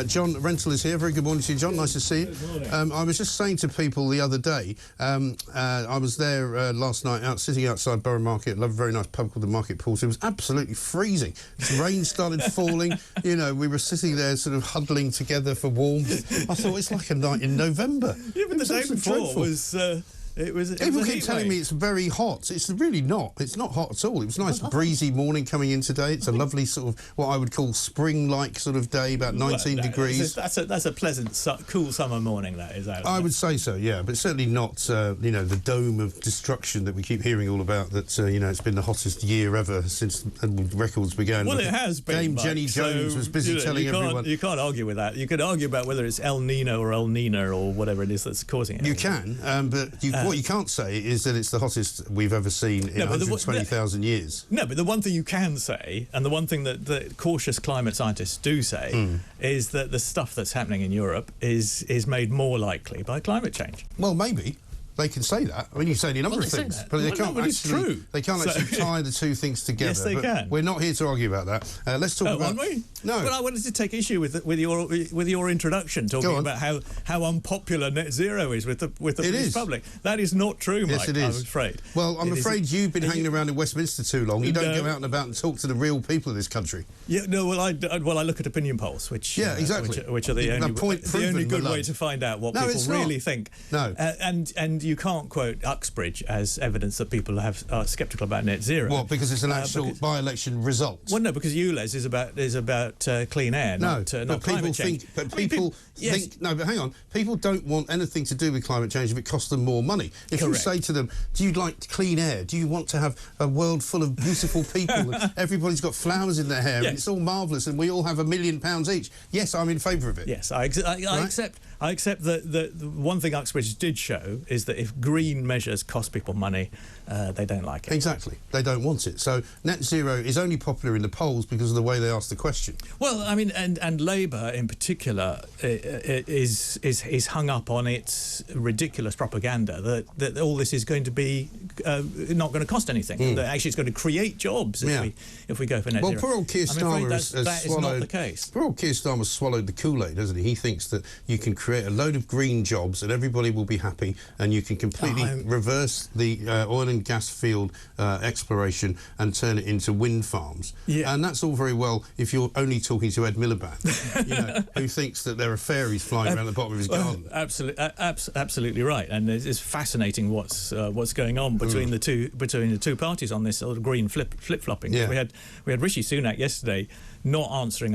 John Rentoul is here. Very good morning to you, John. Nice to see you. Good morning. I was just saying to people the other day, I was there last night, sitting outside Borough Market, a very nice pub called the Market Pulse. It was absolutely freezing. The rain started falling. You know, we were sitting there sort of huddling together for warmth. I thought it's like a night in November. Yeah, but the day before dreadful. was... People keep telling me it's very hot. It's really not. It's not hot at all. It was a nice breezy morning coming in today. It's a lovely sort of what I would call spring-like sort of day, about 19 degrees. That's a pleasant, cool summer morning. That is. I would say so, yeah, but certainly not. You know, the dome of destruction that we keep hearing all about. That you know, it's been the hottest year ever since records began. Well, it has been. Dame Jenny Jones was busy telling everyone. You can't argue with that. You could argue about whether it's El Nino or El Nina or whatever it is that's causing it. You can, but what you can't say is that it's the hottest we've ever seen in 120,000 years. No, but the one thing you can say, and the one thing that cautious climate scientists do say, is that the stuff that's happening in Europe is made more likely by climate change. Well, maybe. They can say that. I mean, you say any number of things, but they can't actually. They can't actually tie the two things together. Yes, they can. We're not here to argue about that. Let's talk about. Aren't we? No. But I wanted to take issue with your introduction, talking about how unpopular net zero is with the British public. That is not true, Mike. Yes, it is. I'm afraid. Well, I'm afraid you've been hanging around in Westminster too long. You don't go out and about and talk to the real people of this country. Yeah. No. Well, I look at opinion polls, which exactly, which are the only good way to find out what people really think. No. And you can't quote Uxbridge as evidence that people are sceptical about net zero. What? Because it's an actual by-election result. Well, no, because ULEZ is about clean air, not climate change. But people think. No, but hang on. People don't want anything to do with climate change if it costs them more money. If you say to them, "Do you like clean air? Do you want to have a world full of beautiful people? And everybody's got flowers in their hair, and it's all marvellous, and we all have £1 million each." Yes, I'm in favour of it. Yes, I accept. I accept that the one thing Uxbridge did show is that if green measures cost people money, they don't like it. Exactly. They don't want it. So net zero is only popular in the polls because of the way they ask the question. Well, I mean, and Labour in particular is hung up on its ridiculous propaganda that all this is going to be not going to cost anything. That actually it's going to create jobs if we go for net zero. Well, poor old Keir Starmer that is not the case. Poor old Keir Starmer swallowed the Kool-Aid, doesn't he? He thinks that you can create a load of green jobs and everybody will be happy, and you can completely reverse the oil and gas field exploration and turn it into wind farms. Yeah. And that's all very well if you're only talking to Ed Miliband, you know, who thinks that there are fairies flying around the bottom of his garden. Absolutely right. And it's fascinating what's going on between the two parties on this sort of green flip-flopping. Yeah. We had Rishi Sunak yesterday not answering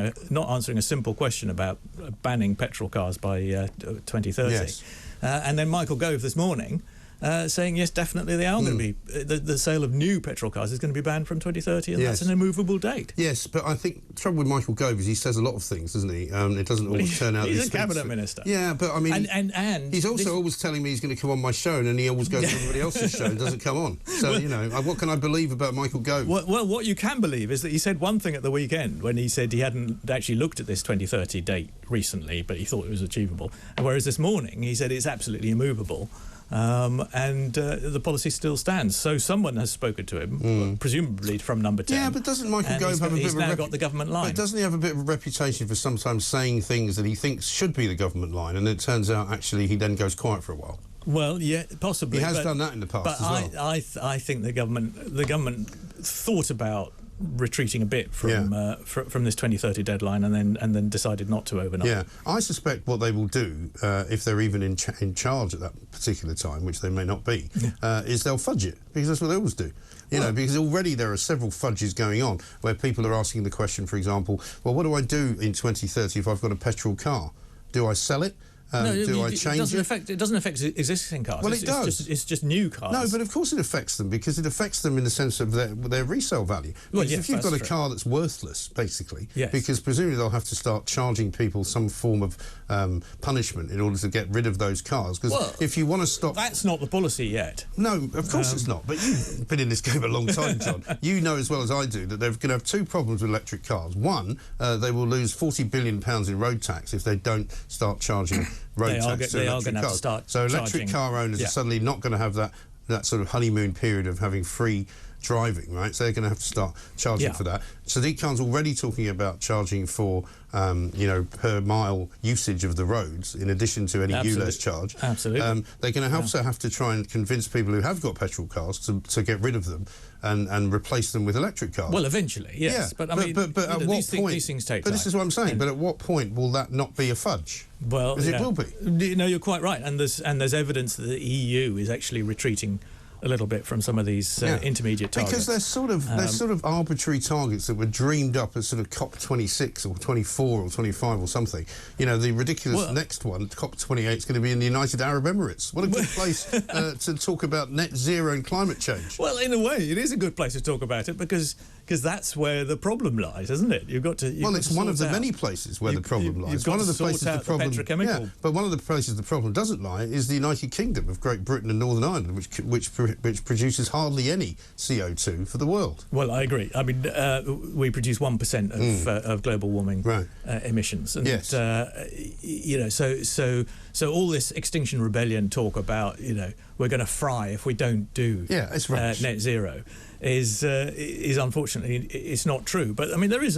a simple question about banning petrol cars by 2030. Yes. And then Michael Gove this morning saying, yes, definitely they are going to be... The sale of new petrol cars is going to be banned from 2030, and that's an immovable date. Yes, but I think the trouble with Michael Gove is he says a lot of things, doesn't he? It doesn't always turn out... He's a cabinet minister. Yeah, but I mean... And he's also always telling me he's going to come on my show, and then he always goes to everybody else's show and doesn't come on. So, you know, what can I believe about Michael Gove? Well, what you can believe is that he said one thing at the weekend when he said he hadn't actually looked at this 2030 date recently, but he thought it was achievable. Whereas this morning he said it's absolutely immovable. And the policy still stands. So someone has spoken to him, presumably from Number 10. Yeah, but doesn't Michael Gove have a bit of a... He's now got the government line. But doesn't he have a bit of a reputation for sometimes saying things that he thinks should be the government line, and it turns out actually he then goes quiet for a while? Well, yeah, possibly. He has done that in the past as well. I think the government thought about retreating a bit from this 2030 deadline, and then decided not to overnight. Yeah, I suspect what they will do, if they're even in charge at that particular time, which they may not be, is they'll fudge it, because that's what they always do. You know, because already there are several fudges going on where people are asking the question, for example, well, what do I do in 2030 if I've got a petrol car? Do I sell it? Do I change it? It doesn't affect existing cars. Well, it does. It's just new cars. No, but of course it affects them, because it affects them in the sense of their resale value. Well, yes, if you've got a car that's worthless, basically, because presumably they'll have to start charging people some form of punishment in order to get rid of those cars. Because if you want to stop... That's not the policy yet. No, of course it's not. But you've been in this game a long time, John. You know as well as I do that they're going to have two problems with electric cars. One, they will lose £40 billion in road tax if they don't start charging road tax to electric cars. So electric car owners are suddenly not going to have that sort of honeymoon period of having free driving, right? So they're going to have to start charging for that. Sadiq Khan's already talking about charging for, you know, per mile usage of the roads, in addition to any ULEZ charge. Absolutely. They're going to also have to try and convince people who have got petrol cars to get rid of them and replace them with electric cars. Well, eventually, yes. Yeah, but I mean, at what point? These things take But time. this is what I'm saying. But at what point will that not be a fudge? Well, because it will be. No, you're quite right. And there's evidence that the EU is actually retreating a little bit from some of these intermediate targets. Because they're sort of arbitrary targets that were dreamed up as sort of COP26 or 24 or 25 or something. You know, the ridiculous next one, COP28, is going to be in the United Arab Emirates. What a good place to talk about net zero and climate change. Well, in a way, it is a good place to talk about it because that's where the problem lies, isn't it? Well, it's one of the many places where the problem lies. One of the places the problem, petrochemical. Yeah, but one of the places the problem doesn't lie is the United Kingdom of Great Britain and Northern Ireland, which produces hardly any CO2 for the world. Well, I agree. I mean, we produce 1% of global warming emissions, and yes. You know, so all this Extinction Rebellion talk about, you know, we're going to fry if we don't do it's net zero is unfortunately it's not true. But I mean, there is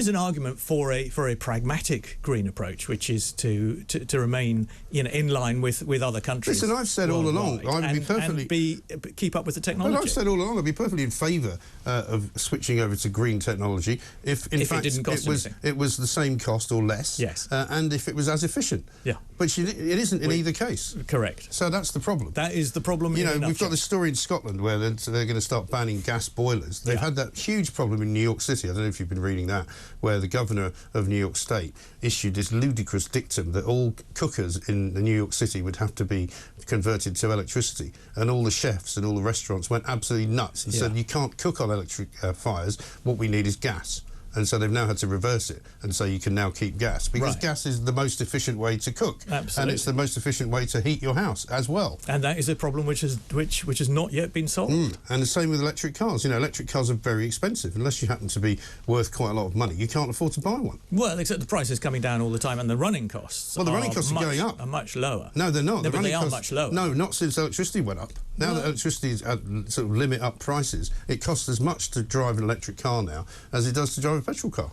an argument for a pragmatic green approach, which is to remain, you know, in line with other countries. Listen, I've said all along, I would be perfectly keep up with the technology. But I've said all along, I'd be perfectly in favour of switching over to green technology if in fact it was the same cost or less. Yes. And if it was as efficient. Yeah. But it isn't in either case. Correct. So that's the problem. That is the problem. You know, we've got this story in Scotland where they're going to start banning gas boilers. They've had that huge problem in New York City. I don't know if you've been reading that, where the governor of New York State issued this ludicrous dictum that all cookers in New York City would have to be converted to electricity, and all the chefs and all the restaurants went absolutely nuts and said, you can't cook on electric fires, what we need is gas. And so they've now had to reverse it and say you can now keep gas, because gas is the most efficient way to cook. Absolutely. And it's the most efficient way to heat your house as well. And that is a problem which has not yet been solved. And the same with electric cars. You know, electric cars are very expensive. Unless you happen to be worth quite a lot of money, you can't afford to buy one. Well, except the price is coming down all the time, and the running costs the running costs are going up. Are much lower. No, they're not. No, but they are much lower. No, not since electricity went up. Now that electricity is at sort of limit up prices, it costs as much to drive an electric car now as it does to drive a petrol car.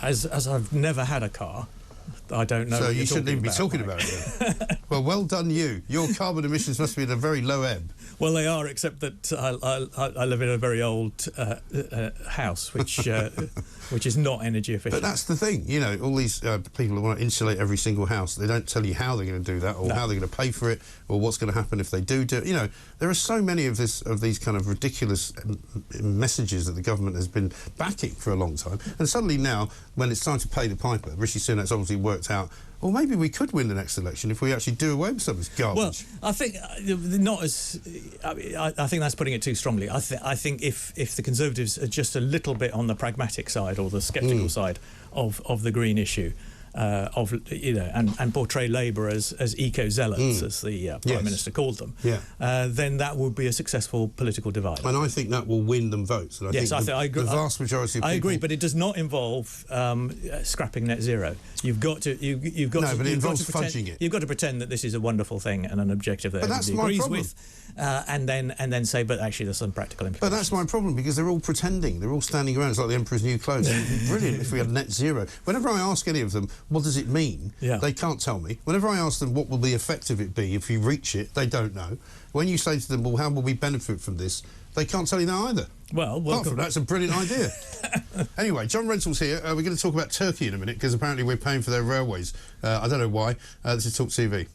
As I've never had a car, I don't know. So you shouldn't even be talking about it. Well done you. Your carbon emissions must be at a very low ebb. Well, they are, except that I live in a very old house, which is not energy efficient. But that's the thing, you know, all these people who want to insulate every single house, they don't tell you how they're going to do that, or how they're going to pay for it, or what's going to happen if they do it. You know, there are so many of these kind of ridiculous messages that the government has been backing for a long time, and suddenly now, when it's time to pay the piper, Rishi Sunak's obviously worked out, well, maybe we could win the next election if we actually do away with some of this garbage. Well, I think not as. I think that's putting it too strongly. I think if the Conservatives are just a little bit on the pragmatic side or the sceptical side of the green issue, and portray Labour as eco-zealots, as the Prime Minister called them, then that would be a successful political divide. And I think that will win them votes. And I agree. The vast majority of people... I agree, but it does not involve scrapping net zero. You've got to... No, but it involves fudging it. You've got to pretend that this is a wonderful thing and an objective that everybody agrees with, and then say, but actually there's some practical implications. But that's my problem, because they're all pretending. They're all standing around. It's like the Emperor's New Clothes. Brilliant if we had net zero. Whenever I ask any of them, what does it mean? They can't tell me. Whenever I ask them what will the effect of it be if you reach it, they don't know. When you say to them, well, how will we benefit from this? They can't tell you that either. Well, apart from that's a brilliant idea. Anyway, John Rentoul's here. We're going to talk about Turkey in a minute, because apparently we're paying for their railways. I don't know why. This is talkTV.